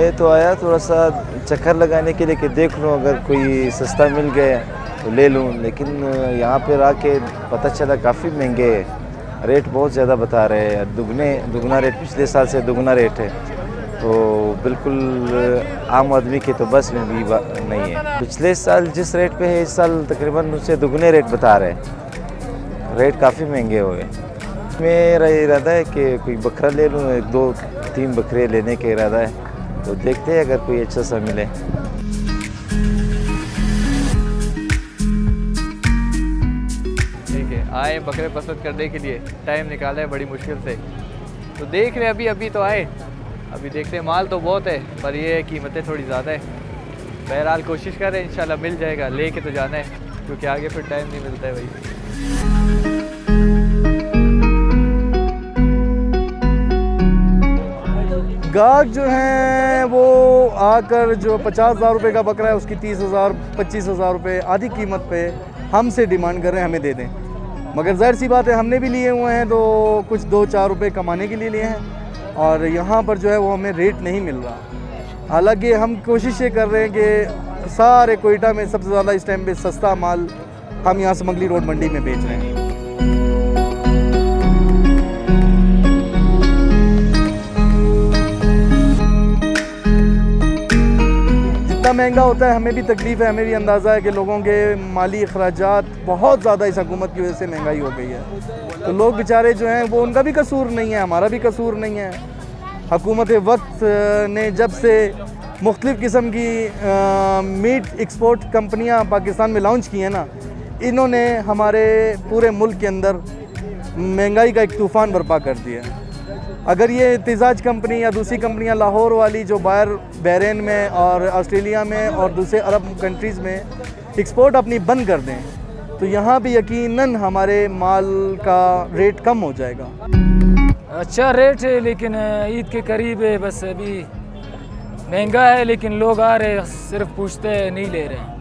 मैं तो आया थोड़ा सा चक्कर लगाने के लिए कि देख लूँ अगर कोई सस्ता मिल गया तो ले लूँ, लेकिन यहाँ पर आके पता चला काफ़ी महंगे है, रेट बहुत ज़्यादा बता रहे हैं, दुगना रेट, पिछले साल से दुगना रेट है। तो बिल्कुल आम आदमी के तो बस में भी नहीं है। पिछले साल जिस रेट पे है इस साल तकरीबन उससे दुगने रेट बता रहे हैं, रेट काफ़ी महंगे हुए। मेरा इरादा है कि कोई बकरा ले लूँ, 2-3 बकरे लेने का इरादा है, तो देखते हैं अगर कोई अच्छा सा मिले। ठीक है, आए बकरे पसंद करने के लिए, टाइम निकाला है बड़ी मुश्किल से, तो देख रहे हैं अभी तो आए, अभी देखते हैं। माल तो बहुत है पर ये कीमतें थोड़ी ज़्यादा है। बहरहाल कोशिश कर रहे हैं, इंशाल्लाह मिल जाएगा, लेके तो जाना है क्योंकि आगे फिर टाइम नहीं मिलता है भाई। गाहक जो हैं वो आकर जो 50,000 रुपये का बकरा है उसकी 30,000 25,000 रुपये आधी कीमत पे हमसे डिमांड कर रहे हैं हमें दे दें, मगर ज़ाहिर सी बात है हमने भी लिए हुए हैं तो कुछ 2-4 रुपये कमाने के लिए लिए हैं और यहाँ पर जो है वो हमें रेट नहीं मिल रहा। हालांकि हम कोशिश ये कर रहे हैं कि सारे कोयटा में सबसे ज़्यादा इस टाइम पे सस्ता माल हम यहाँ समगली रोड मंडी में बेच रहे हैं। जितना महंगा होता है हमें भी तकलीफ़ है, हमें भी अंदाज़ा है कि लोगों के माली अखराजात बहुत ज़्यादा इस हुकूमत की वजह से महंगाई हो गई है। तो लोग बेचारे जो हैं वो उनका भी कसूर नहीं है, हमारा भी कसूर नहीं है। हुकूमत वक्त ने जब से मुख्तलिफ़ किस्म की मीट एक्सपोर्ट कंपनियां पाकिस्तान में लॉन्च की हैं ना, इन्होंने हमारे पूरे मुल्क के अंदर महंगाई का एक तूफ़ान बर्पा कर दिया है। अगर ये इत्तेज़ाज कंपनी या दूसरी कंपनियां लाहौर वाली जो बाहर बहरीन में और ऑस्ट्रेलिया में और दूसरे अरब कंट्रीज़ में एक्सपोर्ट अपनी बंद कर दें तो यहाँ भी यकीनन हमारे माल का रेट कम हो जाएगा। अच्छा रेट है लेकिन ईद के करीब है, बस अभी महंगा है लेकिन लोग आ रहे सिर्फ पूछते हैं, नहीं ले रहे हैं।